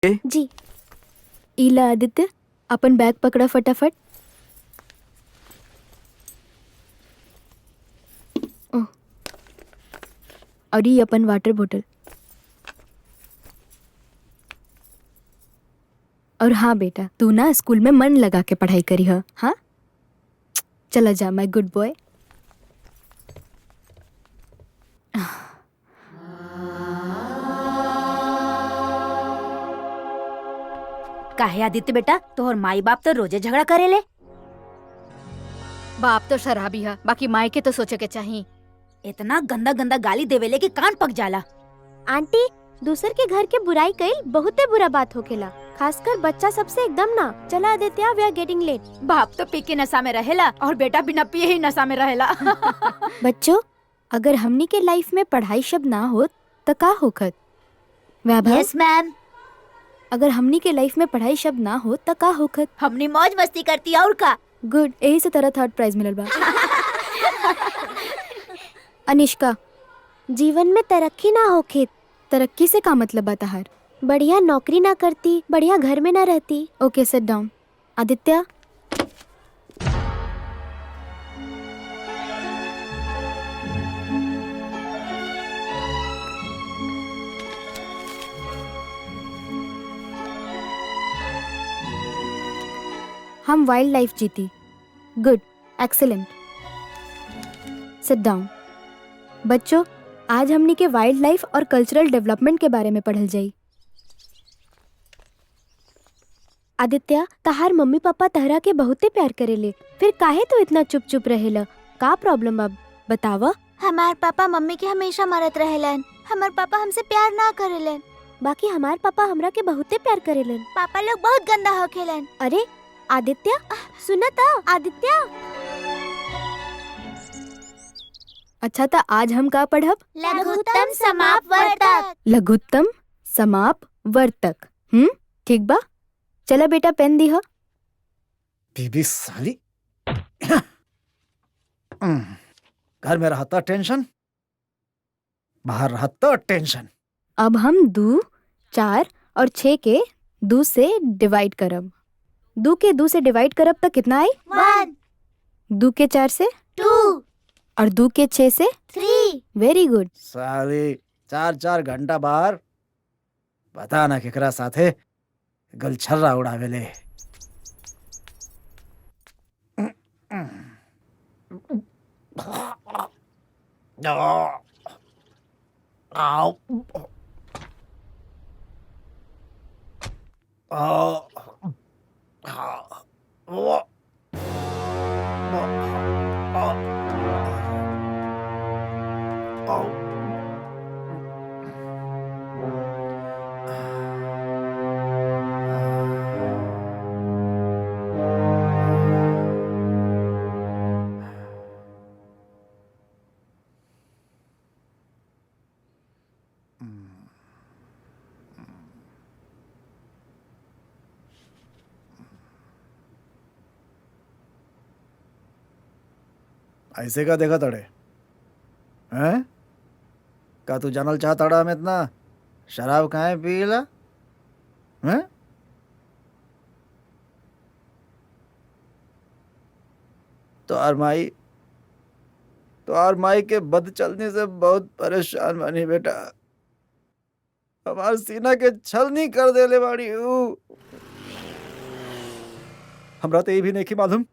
जी। इला आदित्य, अपन बैग पकड़ा फटाफट। ओह, और ये अपन वाटर बोतल। और हाँ बेटा, तू ना स्कूल में मन लगा के पढ़ाई करी है। हाँ, चला जा माय गुड बॉय। काहे आदित्य बेटा, तोहर माई बाप तो रोजे झगड़ा करेले। बाप तो शराबी है, बाकी माई के तो सोचे के चाहिए। इतना गंदा गंदा गाली देवेले कि कान पक जाला। आंटी, दूसर के घर के बुराई कईल बहुते बुरा बात होखेला, खासकर बच्चा सबसे एकदम ना। चला आदित्य, वी आर गेटिंग लेट। बाप तो पी के नशा में रहेला और बेटा बिना पिए ही नशा में रहेला। बच्चों, अगर हमनी के लाइफ में पढ़ाई शब्द ना हो तो का होखत? वैभव, यस मैम। अगर हमनी के लाइफ में पढ़ाई शब्द ना हो तो का होखत? हमनी मौज मस्ती करती और का। गुड, यही से तरह थर्ड प्राइज मिलल बा। अनिष्का, जीवन में तरक्की ना होखे, तरक्की से का मतलब बा तहार? बढ़िया नौकरी ना करती, बढ़िया घर में ना रहती। ओके, सिट डाउन। आदित्य, हम वाइल्ड लाइफ जीती। Good, excellent. Sit down. बच्चों, आज हमनी के वाइल्ड लाइफ और कल्चरल डेवलपमेंट के बारे में पढ़ल जाई। आदित्य, तहार मम्मी पापा तहरा के बहुते प्यार करेले, फिर काहे तो इतना चुप चुप रहेला? का प्रॉब्लम अब बतावा? हमार पापा मम्मी के हमेशा मारत रहेलन। हमार पापा हमसे प्यार ना करेलन, बाकी हमार पापा हमरा के बहुते प्यार करेलन। पापा लोग बहुत गंदा होखेलन। अरे आदित्य, सुनता आदित्य। अच्छा, तो आज हम का पढ़ब? लघुत्तम समाप वर्तक। लघुत्तम समाप वर्तक। ठीक बा। चला बेटा, पेन दी हो। बीबी साली। घर में रहता टेंशन, बाहर रहता टेंशन। अब हम 2, 4 और 6 के 2 से डिवाइड करब। 2 के 2 से डिवाइड करब तो कितना आई? 1, 2 के 4 से 2, और 2 के 6 से 3। Very good. साली 4-4 घंटा बाहर, पता ना केकरा साथे गलछर्रा उड़ावेले। आओ। ऐसे का देखा तड़े हैं? का तू जानल चाहता में इतना शराब काहे पीला हैं? तो आरमाई के बद चलने से बहुत परेशान बनी बेटा। हमार सीना के छल नहीं कर देले बाड़ी हूँ। हमरा तो ये भी नहीं की मालूम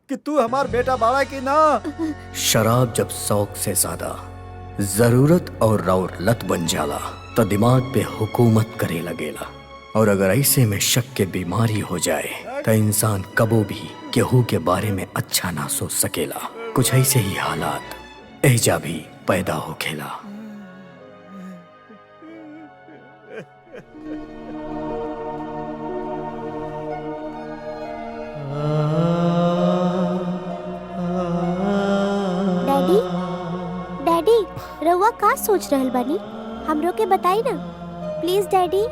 कि तू हमार बेटा बाड़ा की ना। शराब जब शौक से ज्यादा जरूरत और लत बन जाला तो दिमाग पे हुकूमत करे लगेला। और अगर ऐसे में शक के बीमारी हो जाए तो इंसान कबो भी केहू के बारे में अच्छा ना सोच सकेला। कुछ ऐसे ही हालात एजा भी पैदा होखेला। डैडी, डैडी, रउआ का सोच रहल बानी? हमरो के बताई ना प्लीज डैडी।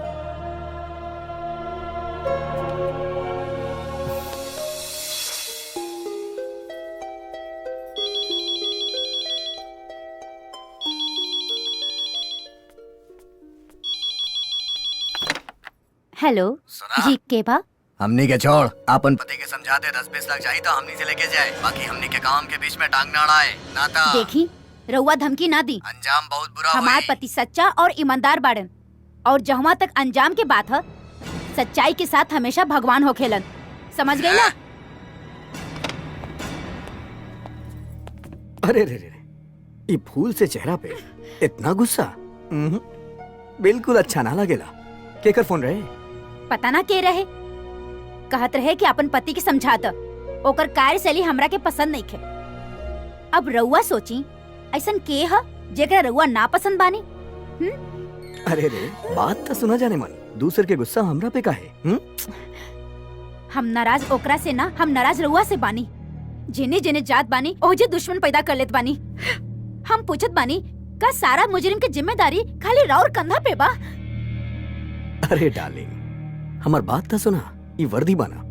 हेलो जी के बा हमनी के छोड़, अपन पति के समझा दे 10-20 लाख चाहिए तो हमनी से लेके जाए, बाकी हमनी के काम के बीच में टांग ना अड़ाए, नाता देखी रउआ धमकी ना दी। अंजाम बहुत बुरा हमार होई। पति सच्चा और ईमानदार बाड़न, और जहाँ तक अंजाम के बात है, सच्चाई के साथ हमेशा भगवान होखेलन, समझ गई ना? अरे रे रे, ये फूल से चेहरा पे इतना गुस्सा बिल्कुल अच्छा ना लगेला। केकर फोन रहे? पता ना के रहे, कहत रहे कि अपन पति के समझाता, ओकर कार्यशैली हमरा के पसंद नहीं खे। अब रउआ सोची ऐसन के ह जेकरा रउआ ना पसंद बानी? अरे रे, बात तो सुना जाने मन, दूसर के गुस्सा हमरा पे काहे? हम नाराज ओकरा से ना, हम नाराज रउआ से बानी। जिने जिने जात बानी ओजे दुश्मन पैदा कर लेत बानी। हम पूछत बानी का सारा मुजरिम के जिम्मेदारी खाली राउर कंधा पे बा? अरे डार्लिंग, हमार बात तो सुना, ये वर्दी बना,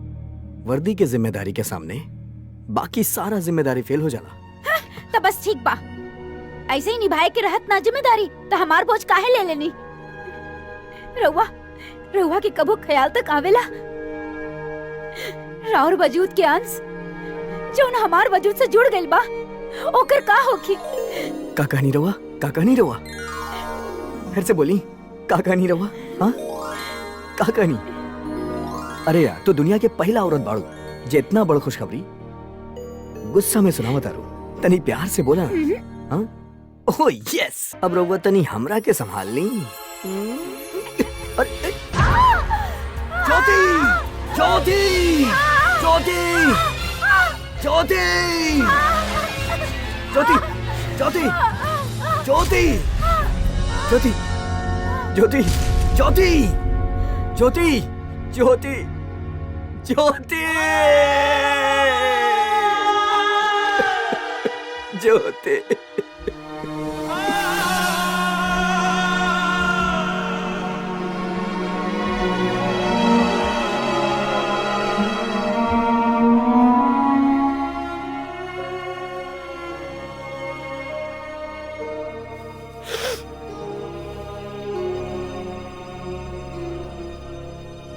वर्दी के जिम्मेदारी के सामने बाकी सारा जिम्मेदारी फेल हो जाला। तो बस ठीक बा, ऐसे ही निभाए के रहत ना जिम्मेदारी, तो हमार बोझ काहे ले लेनी? रउआ के कबो ख्याल तक आवेला राउर वजूद के अंश जौन हमार वजूद से जुड़ गइल बा, ओकर का होखी? का कहानी रवा? का कहानी रवा? फिर से बोली, का कहानी रवा? हाँ, का कहानी? अरे यार, तो दुनिया के पहला औरत बाड़ू जे इतना बड़ खुशखबरी गुस्सा में सुनावत आरू, तनी प्यार से बोला ना। हाँ? ओह यस, अब रउआ तनी हमरा के संभाल ली। अरे ज्योति, ज्योति, ज्योति, ज्योति, ज्योति, ज्योति, ज्योति, ज्योति, ज्योति, ज्योति, ज्योति, ज्योति, ज्योति, ज्योति।